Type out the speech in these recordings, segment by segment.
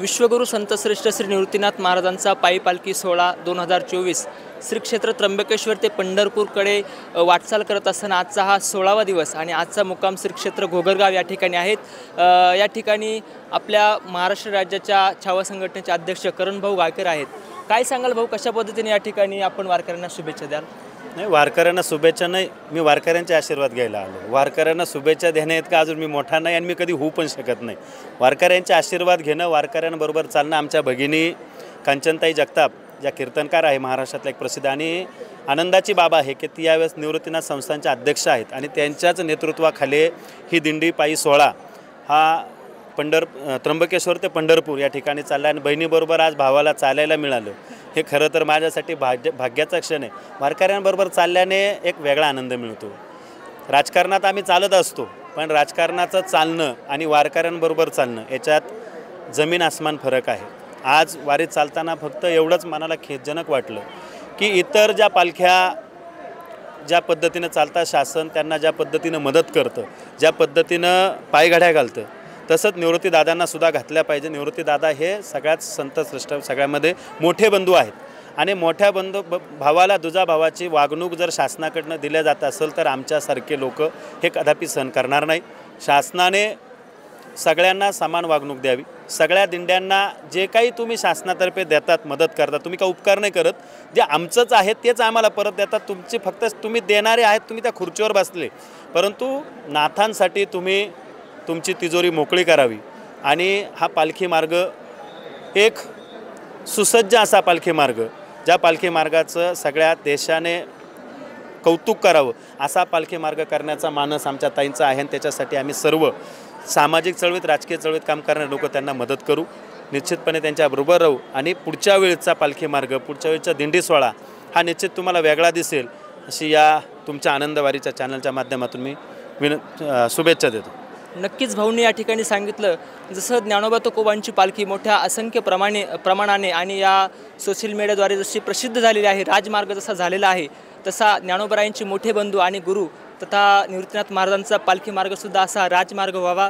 विश्वगुरु संत श्रेष्ठ श्री निवृत्तीनाथ महाराजांचा पायी पालखी सोहळा 2024 श्री क्षेत्र त्र्यंबकेश्वर ते पंढरपूरकडे वाटचाल करत असताना आजचा हा 16वा दिवस आणि आजचा मुक्काम श्री क्षेत्र घोगरगाव या ठिकाणी आहेत। या ठिकाणी आपल्या महाराष्ट्र राज्याच्या छावा संघटनेचे अध्यक्ष करणभाऊ गायकर आहेत। काय सांगाल भाऊ, कशा पद्धतीने या ठिकाणी आपण वारकऱ्यांना शुभेच्छा द्याल? नाही, वारकऱ्यांना शुभेच्छा नाही, मी वारकऱ्यांचे आशीर्वाद घ्यायला आलो। वारकऱ्यांना शुभेच्छा देण्याइतका अजून मी मोठा नाही आणि मी कधी होऊ पण शकत नाही। वारकऱ्यांचे आशीर्वाद घेणं, वारकऱ्यांबरोबर चालणं। आमच्या भगिनी कांचनताई जगताप ज्या कीर्तनकार आहे, महाराष्ट्रातल्या एक प्रसिद्ध आणि आनंदाची बाब आहे की ती यावेळेस निवृत्तीनाथ संस्थांचे अध्यक्ष आहेत आणि त्यांच्याच नेतृत्वाखाली ही दिंडी पायी सोहळा हा त्र्यंबकेश्वर ते पंढरपूर या ठिकाणी चालला आणि बहिणीबरोबर आज भावाला चालायला मिळालं, हे खरं तर माझ्यासाठी भाग्याचा क्षण आहे। वारकऱ्यांबरोबर चालल्याने एक वेगळा आनंद मिळतो। राजकारणात आम्ही चालत असतो, पण राजकारणाचं चालणं आणि वारकऱ्यांबरोबर चालणं याच्यात जमीन आसमान फरक आहे। आज वारीत चालताना फक्त एवढंच मनाला खेदजनक वाटलं की इतर ज्या पालख्या ज्या पद्धतीनं चालतात, शासन त्यांना ज्या पद्धतीनं मदत करतं, ज्या पद्धतीनं पायघड्या घालतं, तसंच निवृत्तीदादांना सुद्धा घातल्या पाहिजे। निवृत्तीदादा हे सगळ्यात संत श्रेष्ठ सगळ्यामध्ये मोठे बंधू आहेत आणि मोठ्या भावाला दुजा भावाची वागणूक जर शासनाकडनं दिल्या जात असेल तर आमच्यासारखे लोक हे कदापि सहन करणार नाही। शासनाने सगळ्यांना समान वागणूक द्यावी। सगळ्या दिंड्यांना जे काही तुम्ही शासनातर्फे देतात, मदत करतात, तुम्ही काही उपकार नाही करत, जे आमचंच आहे तेच आम्हाला परत देतात। तुमची फक्त तुम्ही देणारे आहेत, तुम्ही त्या खुर्चीवर बसले, परंतु नाथांसाठी तुम्ही तुमची तिजोरी मोकळी करावी आणि हा पालखी मार्ग एक सुसज्ज असा पालखी मार्ग, ज्या पालखी मार्गाचं सगळ्या देशाने कौतुक करावं असा पालखी मार्ग करण्याचा मानस आमच्या ताईंचा आहे आणि त्याच्यासाठी आम्ही सर्व सामाजिक चळवळीत, राजकीय चळवळीत काम करणारे लोक त्यांना मदत करू, निश्चितपणे त्यांच्याबरोबर राहू आणि पुढच्या वेळेचा पालखी मार्ग, पुढच्या वेळेचा दिंडी सोहळा हा निश्चित तुम्हाला वेगळा दिसेल अशी या तुमच्या आनंदवारीच्या चॅनलच्या माध्यमातून मी शुभेच्छा देतो। नक्कीच भाऊंनी या ठिकाणी सांगितलं, जसं ज्ञानोबा तुकोबांची पालखी मोठ्या असंख्य प्रमाणाने आणि या सोशल मीडियाद्वारे जशी प्रसिद्ध झालेली आहे, राजमार्ग जसा झालेला आहे, तसा ज्ञानोबरायांचे मोठे बंधू आणि गुरु तथा निवृत्तीनाथ महाराजांचा पालखी मार्गसुद्धा असा राजमार्ग व्हावा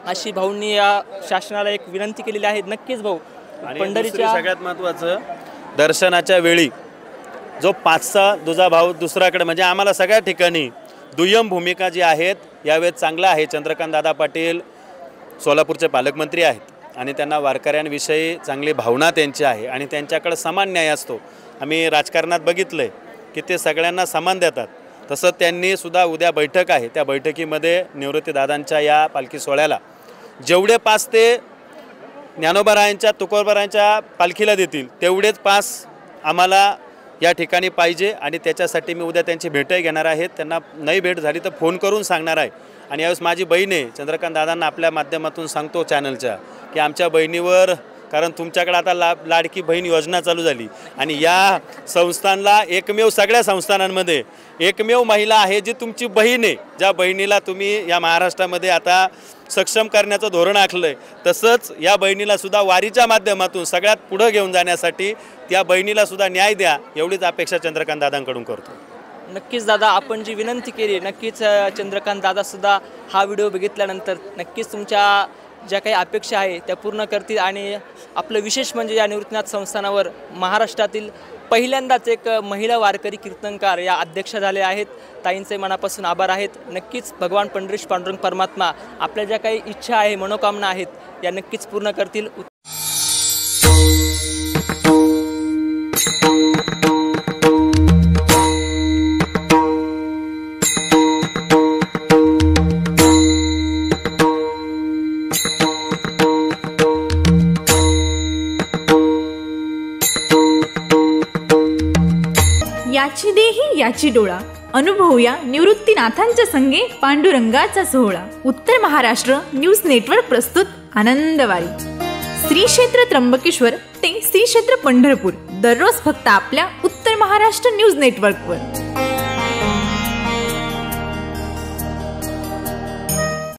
अशी भाऊंनी या शासनाला एक विनंती केलेली आहे। नक्कीच भाऊ, पंढरीच्या सगळ्यात महत्त्वाचं दर्शनाच्या वेळी जो पाचसा दुजा भाव दुसऱ्याकडे, म्हणजे आम्हाला सगळ्या ठिकाणी दुय्यम भूमिका जी आहेत यावेळेस चांगला आहे। चंद्रकांत दादा पाटील सोलापूरचे पालकमंत्री आहेत आणि त्यांना वारकऱ्यांविषयी चांगली भावना त्यांची आहे आणि त्यांच्याकडे समान न्याय असतो। आम्ही राजकारणात बघितलं आहे की ते सगळ्यांना समान देतात, तसं त्यांनी सुद्धा उद्या बैठक आहे, त्या बैठकीमध्ये निवृत्तीदादांच्या या पालखी सोहळ्याला जेवढे पास ते ज्ञानोबारायांच्या तुकोबारायांच्या पालखीला देतील तेवढेच पास आम्हाला या ठिकाणी पाहिजे आणि त्याच्यासाठी मी उद्या त्यांची भेटही घेणार आहे। त्यांना नाही भेट झाली तर फोन करून सांगणार आहे आणि यावेळेस माझी बहीण आहे, चंद्रकांत दादांना आपल्या माध्यमातून सांगतो चॅनलच्या की आमच्या बहिणीवर, कारण तुमच्याकडे आता लाडकी बहीण योजना चालू झाली आणि या संस्थांना एकमेव, सगळ्या संस्थानांमध्ये एकमेव महिला आहे जी तुमची बहीण आहे, ज्या बहिणीला तुम्ही या महाराष्ट्रामध्ये आता सक्षम करण्याचं धोरण आखलं आहे, तसंच या बहिणीला सुद्धा वारीच्या माध्यमातून सगळ्यात पुढं घेऊन जाण्यासाठी त्या बहिणीला सुद्धा न्याय द्या, एवढीच अपेक्षा चंद्रकांत दादांकडून करतो। नक्कीच दादा, आपण जी विनंती केली, नक्कीच चंद्रकांत दादासुद्धा हा व्हिडिओ बघितल्यानंतर नक्कीच तुमच्या ज्या काही अपेक्षा आहे त्या पूर्ण करतील आणि आपलं विशेष म्हणजे या निवृत्तीनाथ संस्थानावर महाराष्ट्रातील पहिल्यांदाच एक महिला वारकरी कीर्तनकार या अध्यक्ष झाले आहेत। ताईंचे मनापासून आभार आहेत। नक्कीच भगवान पंढरीश पांडुरंग परमात्मा आपल्या ज्या काही इच्छा आहे, मनोकामना आहेत या नक्कीच पूर्ण करतील। याची देही याची डोळा, अनुभवूया निवृत्तीनाथांच्या संगे पांडुरंगाचा सोहळा। उत्तर महाराष्ट्र न्यूज नेटवर्क प्रस्तुत आनंदवारी। श्री क्षेत्र त्र्यंबकेश्वर ते श्री क्षेत्र पंढरपूर, दररोज फक्त आपल्या उत्तर महाराष्ट्र न्यूज नेटवर्कवर।